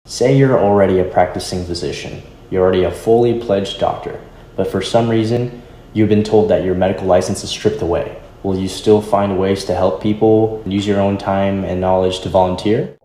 Say you're already a practicing physician. You're already a fully pledged doctor, but for some reason, you've been told that your medical license is stripped away. Will you still find ways to help people and use your own time and knowledge to volunteer?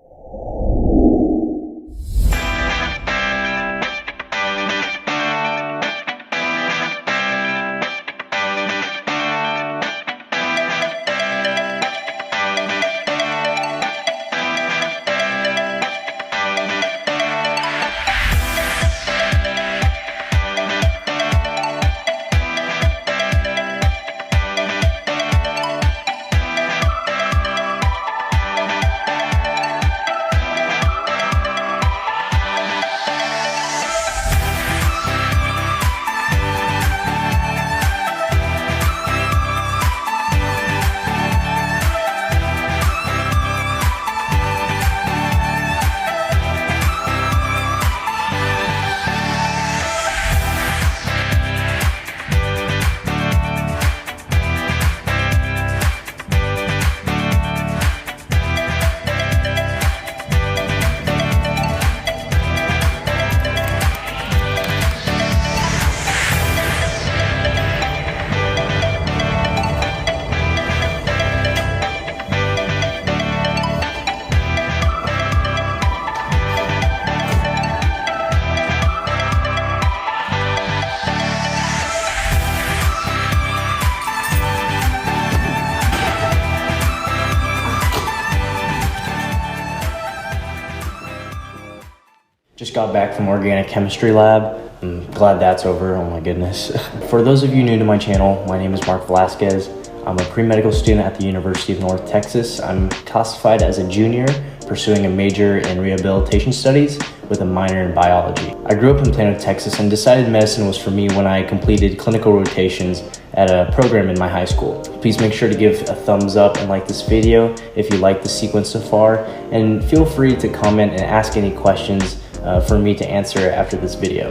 Just got back from organic chemistry lab. I'm glad that's over, oh my goodness. For those of you new to my channel, my name is Velasquez. I'm a pre-medical student at the University of North Texas. I'm classified as a junior, pursuing a major in rehabilitation studies with a minor in biology. I grew up in Plano, Texas, and decided medicine was for me when I completed clinical rotations at a program in my high school. Please make sure to give a thumbs up and like this video if you like the sequence so far, and feel free to comment and ask any questions for me to answer after this video.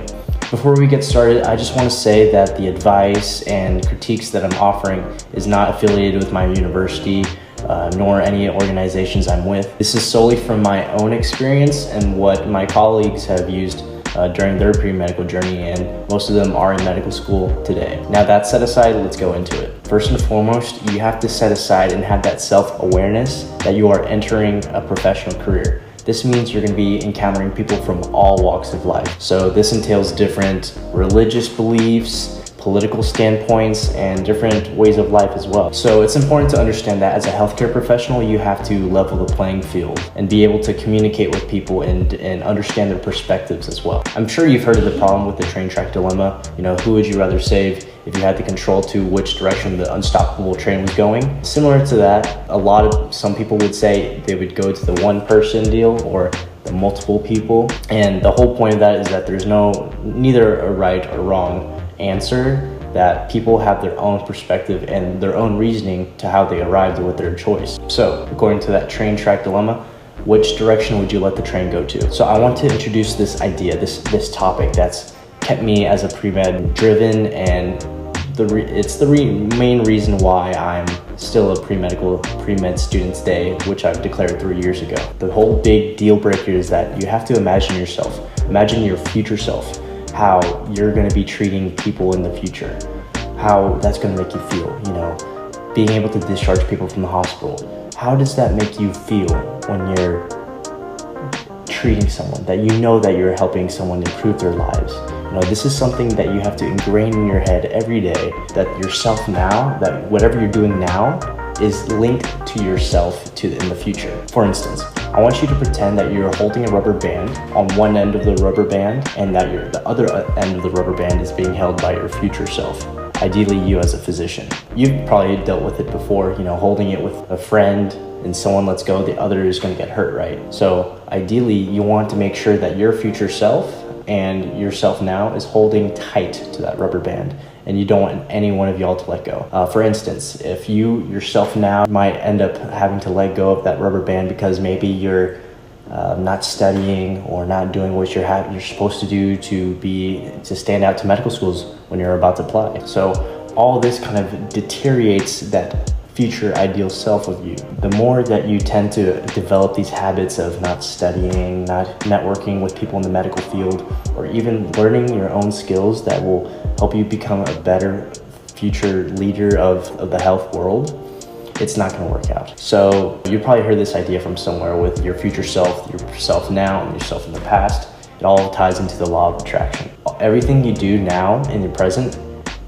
Before we get started, I just want to say that the advice and critiques that I'm offering is not affiliated with my university, nor any organizations I'm with. This is solely from my own experience and what my colleagues have used during their pre-medical journey, and most of them are in medical school today. Now that set aside, let's go into it. First and foremost, you have to set aside and have that self-awareness that you are entering a professional career. This means you're going to be encountering people from all walks of life. So this entails different religious beliefs, political standpoints, and different ways of life as well. So it's important to understand that as a healthcare professional, you have to level the playing field and be able to communicate with people and understand their perspectives as well. I'm sure you've heard of the problem with the train track dilemma. You know, who would you rather save if you had the control to which direction the unstoppable train was going? Similar to that, some people would say they would go to the one person deal or the multiple people. And the whole point of that is that there's neither a right or wrong answer, that people have their own perspective and their own reasoning to how they arrived with their choice. So according to that train track dilemma, which direction would you let the train go to? So I want to introduce this idea, this topic that's kept me as a pre-med driven, and it's the main reason why I'm still a pre-med student today, which I've declared 3 years ago. The whole big deal breaker is that you have to imagine your future self, how you're going to be treating people in the future, how that's going to make you feel, you know, being able to discharge people from the hospital. How does that make you feel when you're treating someone, that you know that you're helping someone improve their lives? You know, this is something that you have to ingrain in your head every day, that yourself now, that whatever you're doing now is linked to yourself in the future. For instance, I want you to pretend that you're holding a rubber band on one end of the rubber band, and that the other end of the rubber band is being held by your future self, ideally you as a physician. You've probably dealt with it before, you know, holding it with a friend and someone lets go, the other is going to get hurt, right? So ideally you want to make sure that your future self and yourself now is holding tight to that rubber band, and you don't want any one of y'all to let go. For instance, if you yourself now might end up having to let go of that rubber band because maybe you're not studying or not doing what you're supposed to do to stand out to medical schools when you're about to apply. So all this kind of deteriorates that future ideal self of you. The more that you tend to develop these habits of not studying, not networking with people in the medical field, or even learning your own skills that will help you become a better future leader of the health world, it's not going to work out. So you probably heard this idea from somewhere with your future self, yourself now and yourself in the past. It all ties into the law of attraction. Everything you do now in the present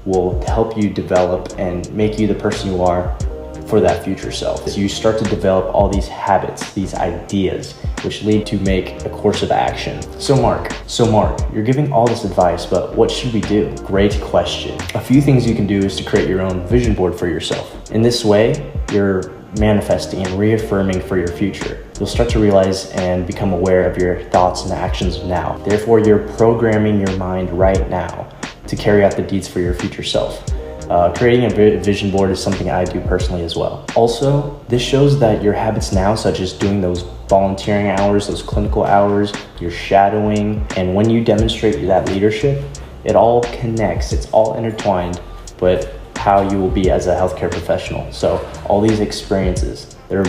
will help you develop and make you the person you are for that future self. As you start to develop all these habits, these ideas, which lead to make a course of action. So Mark, you're giving all this advice, but what should we do? Great question. A few things you can do is to create your own vision board for yourself. In this way, you're manifesting and reaffirming for your future. You'll start to realize and become aware of your thoughts and actions now. Therefore, you're programming your mind right now to carry out the deeds for your future self. Creating a vision board is something I do personally as well. Also, this shows that your habits now, such as doing those volunteering hours, those clinical hours, your shadowing, and when you demonstrate that leadership, it all connects, it's all intertwined, but how you will be as a healthcare professional. So all these experiences, they were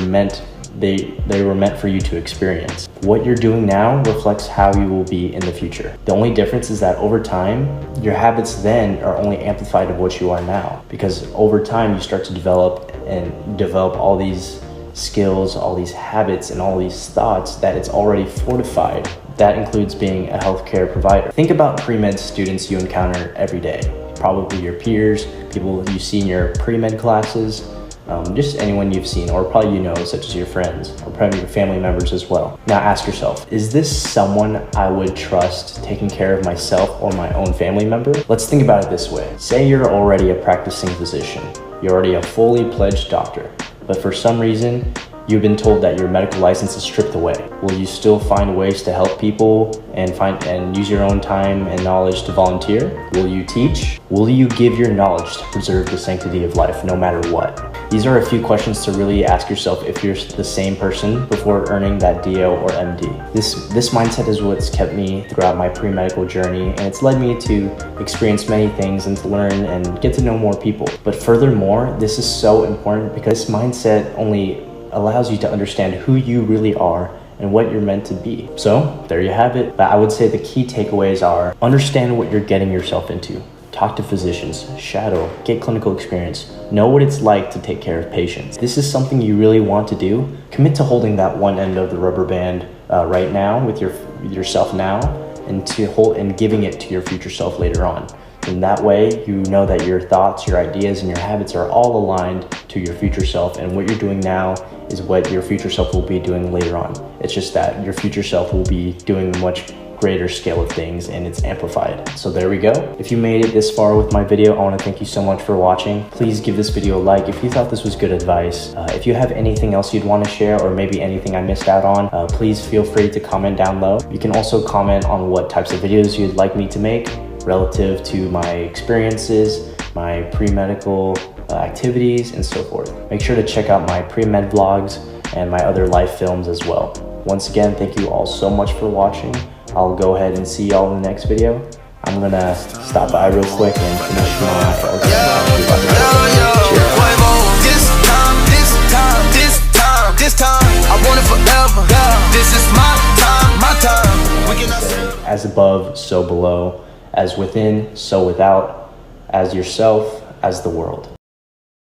meant for you to experience. What you're doing now reflects how you will be in the future. The only difference is that over time, your habits then are only amplified of what you are now. Because over time, you start to develop all these skills, all these habits, and all these thoughts that it's already fortified. That includes being a healthcare provider. Think about pre-med students you encounter every day. Probably your peers, people you see in your pre-med classes, just anyone you've seen, or probably you know, such as your friends, or probably your family members as well. Now ask yourself, is this someone I would trust taking care of myself or my own family member? Let's think about it this way. Say you're already a practicing physician. You're already a fully pledged doctor, but for some reason, you've been told that your medical license is stripped away. Will you still find ways to help people and use your own time and knowledge to volunteer? Will you teach? Will you give your knowledge to preserve the sanctity of life no matter what? These are a few questions to really ask yourself if you're the same person before earning that DO or MD. This mindset is what's kept me throughout my pre-medical journey, and it's led me to experience many things and to learn and get to know more people. But furthermore, this is so important because this mindset only allows you to understand who you really are and what you're meant to be. So there you have it. But I would say the key takeaways are: understand what you're getting yourself into. Talk to physicians, shadow, get clinical experience, know what it's like to take care of patients. This is something you really want to do. Commit to holding that one end of the rubber band right now with yourself now, and giving it to your future self later on. And that way, you know that your thoughts, your ideas, and your habits are all aligned to your future self, and what you're doing now is what your future self will be doing later on. It's just that your future self will be doing a much greater scale of things, and it's amplified. So there we go. If you made it this far with my video, I want to thank you so much for watching. Please give this video a like if you thought this was good advice. If you have anything else you'd want to share, or maybe anything I missed out on, please feel free to comment down low. You can also comment on what types of videos you'd like me to make relative to my experiences, my pre-medical activities, and so forth. Make sure to check out my pre-med vlogs and my other life films as well. Once again, thank you all so much for watching. I'll go ahead and see y'all in the next video. I'm gonna stop by real quick and finish my This time, I want it forever. This is my time. As above, so below. As within, so without. As yourself, as the world.